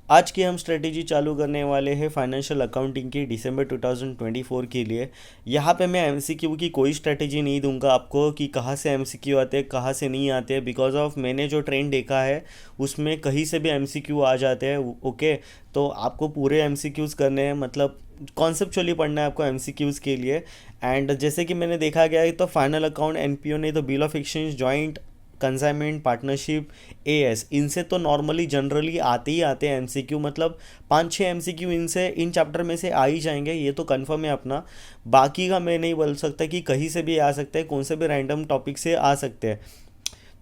आज की हम स्ट्रेटेजी चालू करने वाले हैं फाइनेंशियल अकाउंटिंग की दिसंबर 2024 के लिए। यहाँ पे मैं एमसीक्यू की कोई स्ट्रेटेजी नहीं दूंगा आपको कि कहाँ से एमसीक्यू आते हैं कहाँ से नहीं आते हैं, बिकॉज ऑफ मैंने जो ट्रेंड देखा है उसमें कहीं से भी एमसीक्यू आ जाते हैं। ओके, तो आपको पूरे एमसीक्यूज़ करने हैं, मतलब कॉन्सेप्चुअली पढ़ना है आपको एमसीक्यूज़ के लिए। एंड जैसे कि मैंने देखा गया है तो फाइनल अकाउंट एनपीओ नहीं तो bill of exchange joint consignment partnership as, इनसे तो नॉर्मली जनरली आते ही आते हैं एमसीक्यू, मतलब 5-6 एमसीक्यू इनसे इन चैप्टर में से आ ही जाएंगे, ये तो कंफर्म है अपना। बाकी का मैं नहीं बोल सकता कि कहीं से भी आ सकते हैं, कौन से भी रैंडम टॉपिक से आ सकते हैं।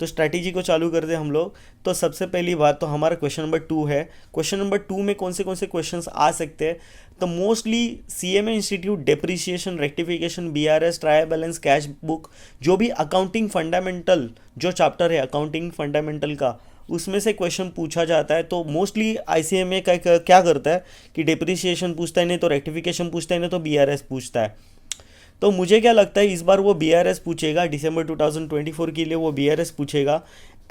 तो स्ट्रैटेजी को चालू करते हैं हम लोग। तो सबसे पहली बात तो हमारा क्वेश्चन नंबर 2 है। क्वेश्चन नंबर 2 में कौन से क्वेश्चंस आ सकते हैं? तो mostly CMA institute depreciation rectification BRS trial balance cash book, जो भी अकाउंटिंग फंडामेंटल जो चैप्टर है अकाउंटिंग फंडामेंटल का, उसमें से क्वेश्चन पूछा जाता है। तो मोस्टली आईसीएमए का क्या करता है कि डेप्रिसिएशन पूछता है, नहीं तो रेक्टिफिकेशन पूछता है, नहीं तो बीआरएस पूछता है। तो मुझे क्या लगता है इस बार वो बीआरएस पूछेगा, दिसंबर 2024 के लिए वो बीआरएस पूछेगा।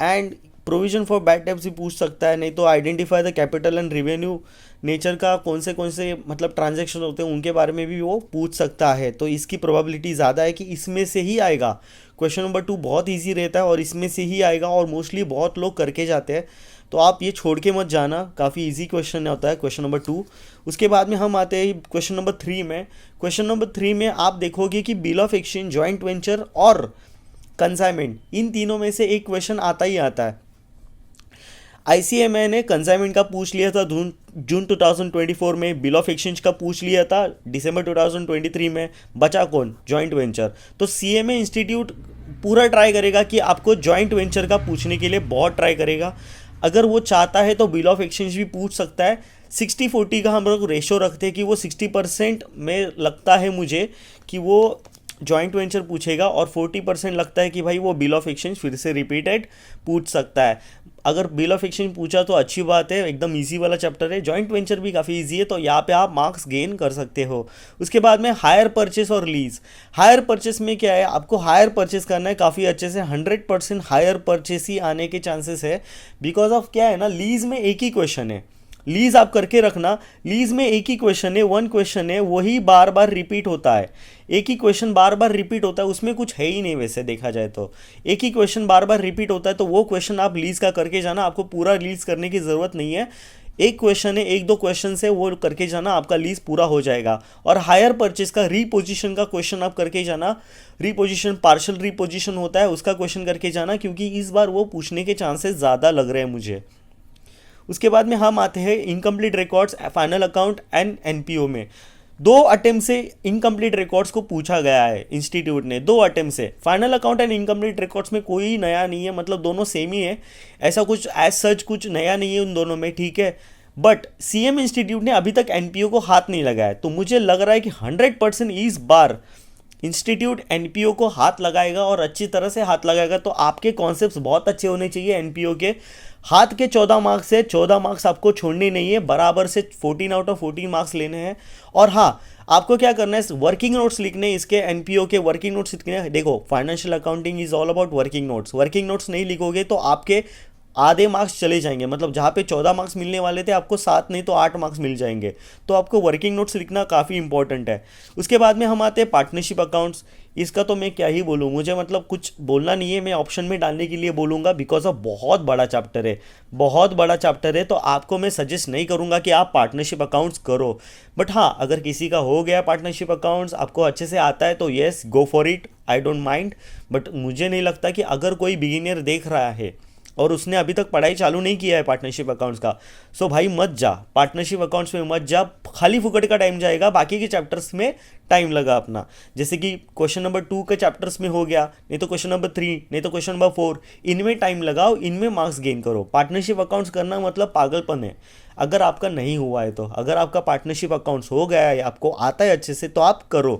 And provision for bad debts भी पूछ सकता है, नहीं तो identify the capital and revenue nature का कौन से मतलब ट्रांजैक्शन होते हैं उनके बारे में भी वो पूछ सकता है। तो इसकी प्रोबेबिलिटी ज़्यादा है कि इसमें से ही आएगा। क्वेश्चन नंबर 2 बहुत ईजी रहता है और इसमें से ही आएगा और मोस्टली बहुत लोग करके जाते हैं। तो आप ये छोड़ के मत जाना, काफ़ी इजी क्वेश्चन होता है क्वेश्चन नंबर 2। उसके बाद में हम आते हैं क्वेश्चन नंबर 3 में। क्वेश्चन नंबर 3 में आप देखोगे कि bill of exchange joint venture और कंसाइनमेंट, इन तीनों में से एक क्वेश्चन आता ही आता है। आईसीएमए ने कंसाइनमेंट का पूछ लिया था जून 2024 में, बिल ऑफ एक्सचेंज का पूछ लिया था दिसंबर 2023 में, बचा कौन? Joint venture. तो सीएमए इंस्टीट्यूट पूरा ट्राई करेगा कि आपको जॉइंट वेंचर का पूछने के लिए बहुत ट्राई करेगा। अगर वो चाहता है तो बिल ऑफ एक्सचेंज भी पूछ सकता है। 60-40 का हम लोग रेशो रखते हैं कि वो 60% में लगता है मुझे कि वो जॉइंट वेंचर पूछेगा और 40% लगता है कि भाई वो बिल ऑफ एक्सचेंज फिर से रिपीटेड पूछ सकता है। अगर बिल ऑफ एक्सचेंज पूछा तो अच्छी बात है, एकदम इजी वाला चैप्टर है। जॉइंट वेंचर भी काफ़ी इजी है, तो यहाँ पे आप मार्क्स गेन कर सकते हो। उसके बाद में हायर परचेस और लीज। हायर परचेस में क्या है, आपको हायर परचेस करना है काफ़ी अच्छे से, 100% हायर परचेस ही आने के चांसेस है। बिकॉज ऑफ क्या है ना, लीज में एक ही क्वेश्चन है, लीज आप करके रखना। लीज में एक ही क्वेश्चन है, वन क्वेश्चन है, वही बार बार रिपीट होता है। एक ही क्वेश्चन बार बार रिपीट होता है, उसमें कुछ है ही नहीं वैसे देखा जाए तो। एक ही क्वेश्चन बार बार रिपीट होता है, तो वो क्वेश्चन आप लीज का करके जाना, आपको पूरा लीज करने की ज़रूरत नहीं है। एक क्वेश्चन है, एक दो क्वेश्चन से वो करके जाना, आपका लीज पूरा हो जाएगा। और हायर परचेज का रीपोजिशन का क्वेश्चन आप करके जाना। रीपोजिशन पार्शियल रीपोजिशन होता है, उसका क्वेश्चन करके जाना, क्योंकि इस बार वो पूछने के चांसेस ज़्यादा लग रहे हैं मुझे। उसके बाद में हम आते हैं incomplete records final account and NPO में। 2 अटेम्प्ट से इनकम्प्लीट रिकॉर्ड्स को पूछा गया है इंस्टीट्यूट ने, 2 अटेम्प्ट से। Final account and incomplete records में कोई नया नहीं है, मतलब दोनों सेम ही है, ऐसा कुछ एज सच कुछ नया नहीं है उन दोनों में, ठीक है। बट सीएम इंस्टीट्यूट ने अभी तक एनपीओ को हाथ नहीं लगाया, तो मुझे लग रहा है कि 100% इस बार इंस्टीट्यूट एनपीओ को हाथ लगाएगा और अच्छी तरह से हाथ लगाएगा। तो आपके कॉन्सेप्ट्स बहुत अच्छे होने चाहिए एनपीओ के। हाथ के 14 मार्क्स से 14 मार्क्स आपको छोड़ने नहीं है, बराबर से 14 आउट ऑफ 14 मार्क्स लेने हैं। और हाँ, आपको क्या करना है, वर्किंग नोट्स लिखने, इसके एनपीओ के वर्किंग नोट्स लिखने हैं। देखो, financial accounting is all about working notes. Working notes नहीं लिखोगे तो आपके आधे मार्क्स चले जाएंगे, मतलब जहाँ पे 14 मार्क्स मिलने वाले थे आपको 7 नहीं तो 8 मार्क्स मिल जाएंगे। तो आपको वर्किंग नोट्स लिखना काफ़ी इंपॉर्टेंट है। उसके बाद में हम आते हैं पार्टनरशिप अकाउंट्स। इसका तो मैं क्या ही बोलूँ, मुझे मतलब कुछ बोलना नहीं है, मैं ऑप्शन में डालने के लिए बोलूँगा, बिकॉज ऑफ बहुत बड़ा चैप्टर है, बहुत बड़ा चैप्टर है। तो आपको मैं सजेस्ट नहीं करूँगा कि आप पार्टनरशिप अकाउंट्स करो। बट हाँ, अगर किसी का हो गया पार्टनरशिप अकाउंट्स, आपको अच्छे से आता है, तो yes, go for it, I don't mind. But मुझे नहीं लगता कि अगर कोई बिगिनियर देख रहा है और उसने अभी तक पढ़ाई चालू नहीं किया है पार्टनरशिप अकाउंट्स का, सो भाई मत जा, पार्टनरशिप अकाउंट्स में मत जा, खाली फुकट का टाइम जाएगा, बाकी के चैप्टर्स में टाइम लगा अपना। जैसे कि क्वेश्चन नंबर 2 के चैप्टर्स में हो गया, नहीं तो क्वेश्चन नंबर 3, नहीं तो क्वेश्चन नंबर 4, इनमें टाइम लगाओ, इनमें मार्क्स गेन करो। पार्टनरशिप अकाउंट्स करना मतलब पागलपन है। अगर आपका नहीं हुआ है, तो अगर आपका पार्टनरशिप अकाउंट्स हो गया है, आपको आता है अच्छे से, तो आप करो।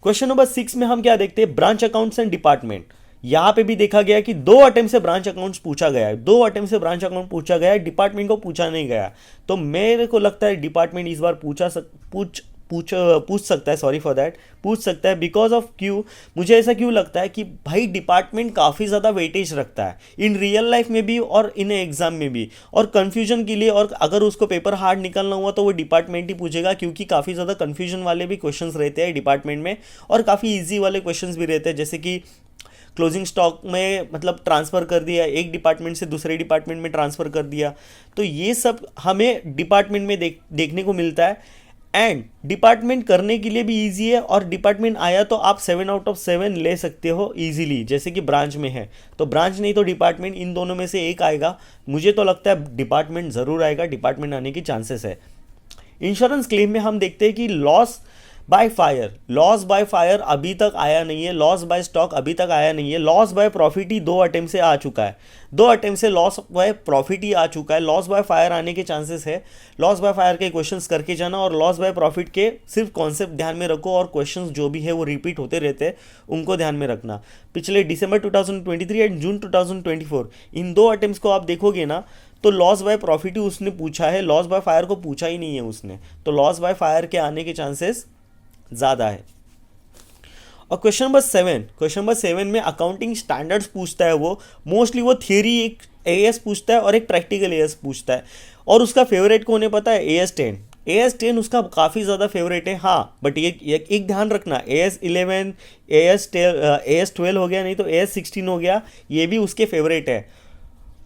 क्वेश्चन नंबर 6 में हम क्या देखते हैं, ब्रांच अकाउंट्स एंड डिपार्टमेंट। यहां पे भी देखा गया कि 2 अटेम्प्ट से ब्रांच अकाउंट्स पूछा गया है, 2 अटेम्प्ट से ब्रांच अकाउंट पूछा गया है, डिपार्टमेंट को पूछा नहीं गया। तो मेरे को लगता है डिपार्टमेंट इस बार पूछ पूछ सकता है, सॉरी फॉर दैट, पूछ सकता है। बिकॉज ऑफ क्यों, मुझे ऐसा क्यों लगता है कि भाई डिपार्टमेंट काफ़ी ज़्यादा वेटेज रखता है इन रियल लाइफ में भी और इन एग्जाम में भी, और कन्फ्यूजन के लिए। और अगर उसको पेपर हार्ड निकालना हुआ तो वो डिपार्टमेंट ही पूछेगा, क्योंकि काफ़ी ज़्यादा कन्फ्यूजन वाले भी क्वेश्चंस रहते हैं डिपार्टमेंट में, और काफ़ी ईजी वाले क्वेश्चंस भी रहते हैं, जैसे कि क्लोजिंग स्टॉक में मतलब ट्रांसफ़र कर दिया, एक डिपार्टमेंट से दूसरे डिपार्टमेंट में ट्रांसफ़र कर दिया। तो ये सब हमें डिपार्टमेंट में देखने को मिलता है। एंड डिपार्टमेंट करने के लिए भी इजी है, और डिपार्टमेंट आया तो आप 7/7 ले सकते हो इजीली, जैसे कि ब्रांच में है तो ब्रांच नहीं तो डिपार्टमेंट, इन दोनों में से एक आएगा। मुझे तो लगता है डिपार्टमेंट ज़रूर आएगा, डिपार्टमेंट आने की चांसेस है। इंश्योरेंस क्लेम में हम देखते हैं कि लॉस बाय फायर अभी तक आया नहीं है, लॉस बाय स्टॉक अभी तक आया नहीं है। Loss by profit he 2 attempt से आ चुका है, 2 अटेम्प्ट से लॉस बाय प्रॉफिट ही आ चुका है। लॉस बाय फायर आने के चांसेस है। लॉस बाय फायर के क्वेश्चंस करके जाना, और लॉस बाय प्रॉफिट के सिर्फ कॉन्सेप्ट ध्यान में रखो, और क्वेश्चंस जो भी है वो रिपीट होते रहते हैं, उनको ध्यान में रखना। पिछले दिसंबर 2023 एंड जून 2024 इन 2 अटेम्प्ट्स को आप देखोगे ना, तो लॉस बाय प्रॉफिट ही उसने पूछा है, लॉस बाय फायर को पूछा ही नहीं है उसने। तो लॉस बाय फायर के आने के चांसेस ज़्यादा है। और क्वेश्चन नंबर 7 में अकाउंटिंग स्टैंडर्ड्स पूछता है। वो मोस्टली वो थियरी एक एएस पूछता है और एक प्रैक्टिकल एएस पूछता है। और उसका फेवरेट कौन है पता है? AS10 उसका काफ़ी ज़्यादा फेवरेट है। हाँ, बट एक ध्यान रखना, AS11 AS12 हो गया, नहीं तो AS16 हो गया, ये भी उसके फेवरेट है।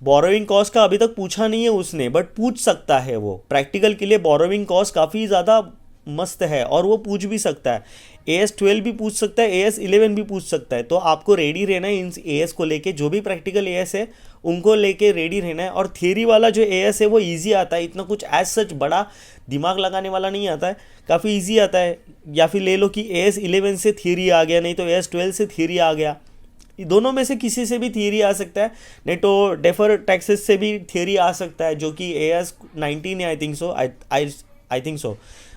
बोरोइंग कॉस्ट का अभी तक पूछा नहीं है उसने, बट पूछ सकता है वो। प्रैक्टिकल के लिए बोरोइंग कॉस्ट काफ़ी ज़्यादा मस्त है, और वो पूछ भी सकता है। AS12 भी पूछ सकता है, AS11 भी पूछ सकता है। तो आपको रेडी रहना है इन AS को लेके, जो भी प्रैक्टिकल AS है उनको लेके रेडी रहना है। और थियरी वाला जो AS है वो इजी आता है, इतना कुछ एज सच बड़ा दिमाग लगाने वाला नहीं आता है, काफ़ी इजी आता है। या फिर ले लो कि AS11 से थियरी आ गया, नहीं तो AS12 से थियरी आ गया, दोनों में से किसी से भी थियरी आ सकता है। नहीं तो डेफर टैक्सेस से भी थियरी आ सकता है, जो कि AS19 है, I think so, I think so,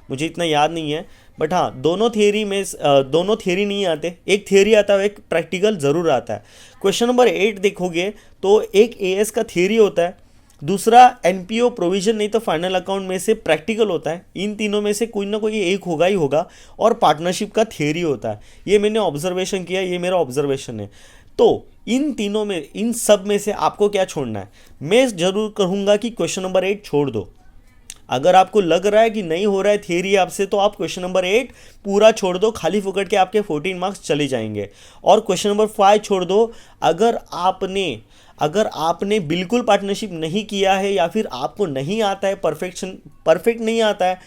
मुझे इतना याद नहीं है। बट हाँ, दोनों थियरी नहीं आते, एक थियरी आता है, एक प्रैक्टिकल ज़रूर आता है। क्वेश्चन नंबर 8 देखोगे तो एक AS का थियरी होता है, दूसरा NPO प्रोविजन नहीं तो फाइनल अकाउंट में से प्रैक्टिकल होता है। इन तीनों में से कोई ना कोई एक होगा ही होगा, और पार्टनरशिप का थियरी होता है। ये मैंने ऑब्जर्वेशन किया, ये मेरा ऑब्जर्वेशन है। तो इन तीनों में, इन सब में से आपको क्या छोड़ना है? मैं ज़रूर कहूँगा कि क्वेश्चन नंबर 8 छोड़ दो। अगर आपको लग रहा है कि नहीं हो रहा है थियरी आपसे, तो आप क्वेश्चन नंबर 8 पूरा छोड़ दो, खाली फुकट के आपके 14 मार्क्स चले जाएंगे। और क्वेश्चन नंबर 5 छोड़ दो। अगर आपने बिल्कुल पार्टनरशिप नहीं किया है, या फिर आपको नहीं आता है, परफेक्ट नहीं आता है,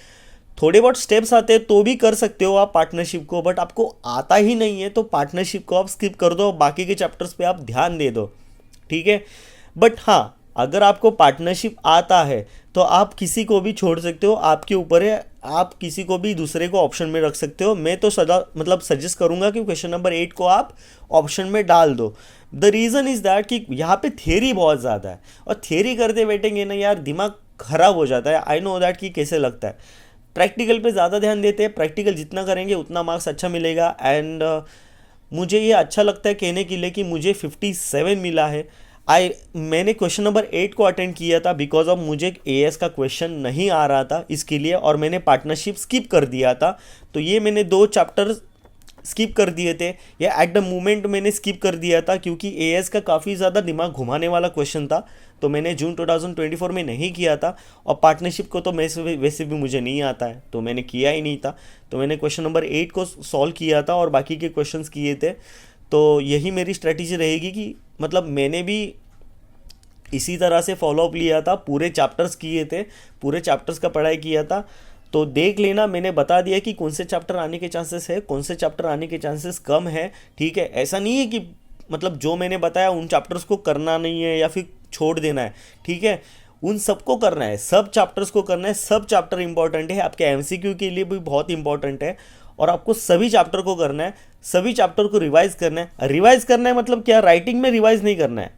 थोड़े बहुत स्टेप्स आते हैं तो भी कर सकते हो आप पार्टनरशिप को, बट आपको आता ही नहीं है तो पार्टनरशिप को आप स्किप कर दो, बाकी के चैप्टर्स पे आप ध्यान दे दो, ठीक है। बट हाँ, अगर आपको पार्टनरशिप आता है तो आप किसी को भी छोड़ सकते हो, आपके ऊपर है, आप किसी को भी दूसरे को ऑप्शन में रख सकते हो। मैं तो सदा सजेस्ट करूंगा कि क्वेश्चन नंबर 8 को आप ऑप्शन में डाल दो। द रीज़न इज़ दैट कि यहाँ पे थियरी बहुत ज़्यादा है, और थियरी करते बैठेंगे ना यार, दिमाग खराब हो जाता है। आई नो दैट कि कैसे लगता है। प्रैक्टिकल पे ज़्यादा ध्यान देते हैं, प्रैक्टिकल जितना करेंगे उतना मार्क्स अच्छा मिलेगा। एंड मुझे ये अच्छा लगता है कहने के लिए कि मुझे 57 मिला है। मैंने क्वेश्चन नंबर 8 को अटेंड किया था बिकॉज ऑफ मुझे AS का क्वेश्चन नहीं आ रहा था इसके लिए, और मैंने पार्टनरशिप स्किप कर दिया था। तो ये मैंने 2 चैप्टर स्किप कर दिए थे, या एट द मोमेंट मैंने स्किप कर दिया था, क्योंकि AS का काफ़ी ज़्यादा दिमाग घुमाने वाला क्वेश्चन था। तो मैंने जून 2024 में नहीं किया था, और पार्टनरशिप को तो वैसे भी मुझे नहीं आता है, तो मैंने किया ही नहीं था। तो मैंने क्वेश्चन नंबर 8 को सॉल्व किया था और बाकी के क्वेश्चंस किए थे। तो यही मेरी स्ट्रेटजी रहेगी कि मैंने भी इसी तरह से फॉलोअप लिया था, पूरे चैप्टर्स किए थे, पूरे चैप्टर्स का पढ़ाई किया था। तो देख लेना, मैंने बता दिया कि कौन से चैप्टर आने के चांसेस है, कौन से चैप्टर आने के चांसेस कम है, ठीक है। ऐसा नहीं है कि जो मैंने बताया उन चैप्टर्स को करना नहीं है या फिर छोड़ देना है, ठीक है। उन सबको करना है, सब चैप्टर्स को करना है, सब चैप्टर इंपॉर्टेंट है, आपके MCQ के लिए भी बहुत इंपॉर्टेंट है, और आपको सभी चैप्टर को करना है, सभी चैप्टर को रिवाइज करना है। रिवाइज करना है मतलब क्या? राइटिंग में रिवाइज नहीं करना है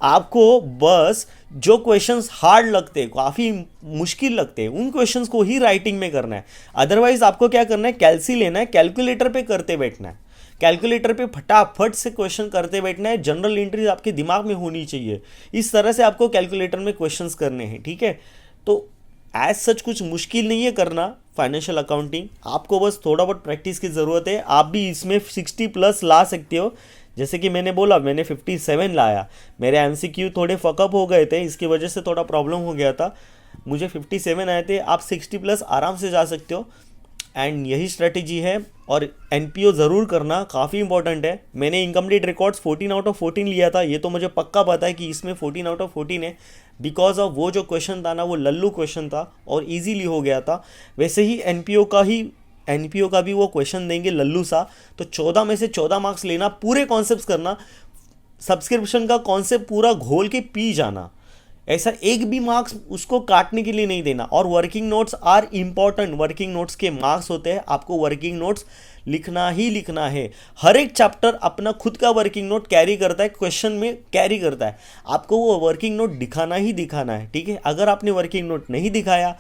आपको, बस जो क्वेश्चंस हार्ड लगते हैं, काफ़ी मुश्किल लगते हैं, उन क्वेश्चंस को ही राइटिंग में करना है। अदरवाइज आपको क्या करना है? कैलसी लेना है, कैलकुलेटर पे करते बैठना है, कैलकुलेटर पे फटाफट से क्वेश्चन करते बैठना है। जनरल एंट्रीज आपके दिमाग में होनी चाहिए, इस तरह से आपको कैलकुलेटर में क्वेश्चंस करने हैं, ठीक है। तो एज सच कुछ मुश्किल नहीं है करना फाइनेंशियल अकाउंटिंग, आपको बस थोड़ा बहुत प्रैक्टिस की ज़रूरत है। आप भी इसमें 60 प्लस ला सकते हो। जैसे कि मैंने बोला, मैंने 57 लाया। मेरे एमसीक्यू थोड़े फकअप हो गए थे, इसकी वजह से थोड़ा प्रॉब्लम हो गया था। मुझे 57 आए थे। आप 60 प्लस आराम से जा सकते हो। एंड यही स्ट्रेटेजी है। और एनपीओ ज़रूर करना, काफ़ी इंपॉर्टेंट है। मैंने इनकम्प्लीट रिकॉर्ड्स 14 आउट ऑफ 14 लिया था, ये तो मुझे पक्का पता है कि इसमें 14 आउट ऑफ 14 है। बिकॉज ऑफ वो जो क्वेश्चन था ना, वो लल्लू क्वेश्चन था और इजीली हो गया था। वैसे ही एनपीओ का भी वो क्वेश्चन देंगे लल्लू सा, तो 14 में से 14 मार्क्स लेना, पूरे कॉन्सेप्ट करना, सब्सक्रिप्शन का कॉन्सेप्ट पूरा घोल के पी जाना। ऐसा एक भी मार्क्स उसको काटने के लिए नहीं देना। और working notes are important, working notes के मार्क्स होते हैं, आपको वर्किंग नोट्स लिखना ही लिखना है। हर एक चैप्टर अपना खुद का वर्किंग नोट कैरी करता है, क्वेश्चन में कैरी करता है। आपको वो वर्किंग नोट दिखाना ही दिखाना है, ठीक है। अगर आपने वर्किंग नोट नहीं दिखाया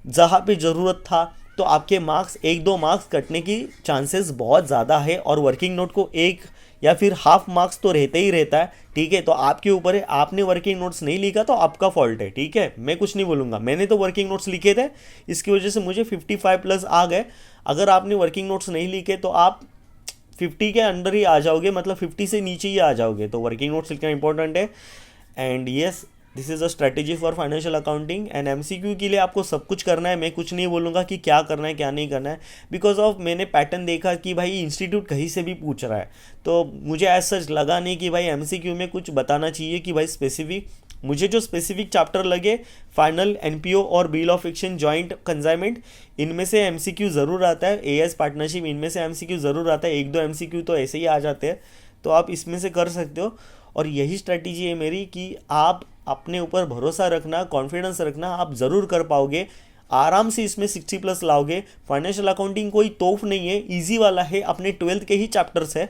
जहाँ पे ज़रूरत था, तो आपके मार्क्स 1-2 मार्क्स कटने की चांसेस बहुत ज़्यादा है। और वर्किंग नोट को 1 या फिर हाफ मार्क्स तो रहते ही रहता है, ठीक है। तो आपके ऊपर है, आपने वर्किंग नोट्स नहीं लिखा तो आपका फॉल्ट है, ठीक है। मैं कुछ नहीं बोलूँगा, मैंने तो वर्किंग नोट्स लिखे थे, इसकी वजह से मुझे 55 प्लस आ गए। अगर आपने वर्किंग नोट्स नहीं लिखे तो आप 50 के अंडर ही आ जाओगे, मतलब 50 से नीचे ही आ जाओगे। तो वर्किंग नोट्स लिखना इंपॉर्टेंट है। And yes, this is a strategy for financial accounting. And MCQ के लिए आपको सब कुछ करना है। मैं कुछ नहीं बोलूँगा कि क्या करना है क्या नहीं करना है, बिकॉज ऑफ मैंने पैटर्न देखा कि भाई इंस्टीट्यूट कहीं से भी पूछ रहा है, तो मुझे एज सच लगा नहीं कि भाई एमसीक्यू में कुछ बताना चाहिए कि भाई स्पेसिफिक। मुझे जो स्पेसिफिक चैप्टर लगे, फाइनल, एनपीओ और bill of exchange, joint consignment, इनमें से एमसीक्यू ज़रूर आता है। एएस पार्टनरशिप, इनमें से एमसीक्यू ज़रूर आता है। 1-2 एमसीक्यू तो ऐसे ही आ जाते हैं, तो आप इसमें से कर सकते हो। और यही स्ट्रेटेजी है मेरी कि आप अपने ऊपर भरोसा रखना, कॉन्फिडेंस रखना, आप ज़रूर कर पाओगे। आराम से इसमें 60 प्लस लाओगे। फाइनेंशियल अकाउंटिंग कोई तोफ नहीं है, इजी वाला है। अपने 12th के ही चैप्टर्स है,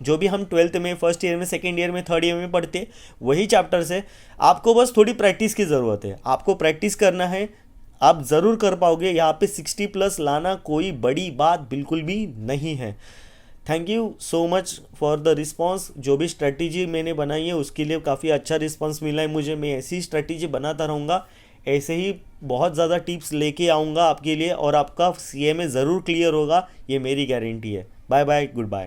जो भी हम 12th में, फर्स्ट ईयर में, सेकेंड ईयर में, थर्ड ईयर में पढ़ते, वही चैप्टर्स है। आपको बस थोड़ी प्रैक्टिस की ज़रूरत है, आपको प्रैक्टिस करना है, आप ज़रूर कर पाओगे। यहाँ पे 60 प्लस लाना कोई बड़ी बात बिल्कुल भी नहीं है। Thank you so much for the response. जो भी स्ट्रेटजी मैंने बनाई है उसके लिए काफ़ी अच्छा रिस्पॉन्स मिला है मुझे। मैं ऐसी स्ट्रेटजी बनाता रहूँगा, ऐसे ही बहुत ज़्यादा टिप्स लेके आऊँगा आपके लिए, और आपका सीएमए ज़रूर क्लियर होगा, ये मेरी गारंटी है। Bye bye, good bye.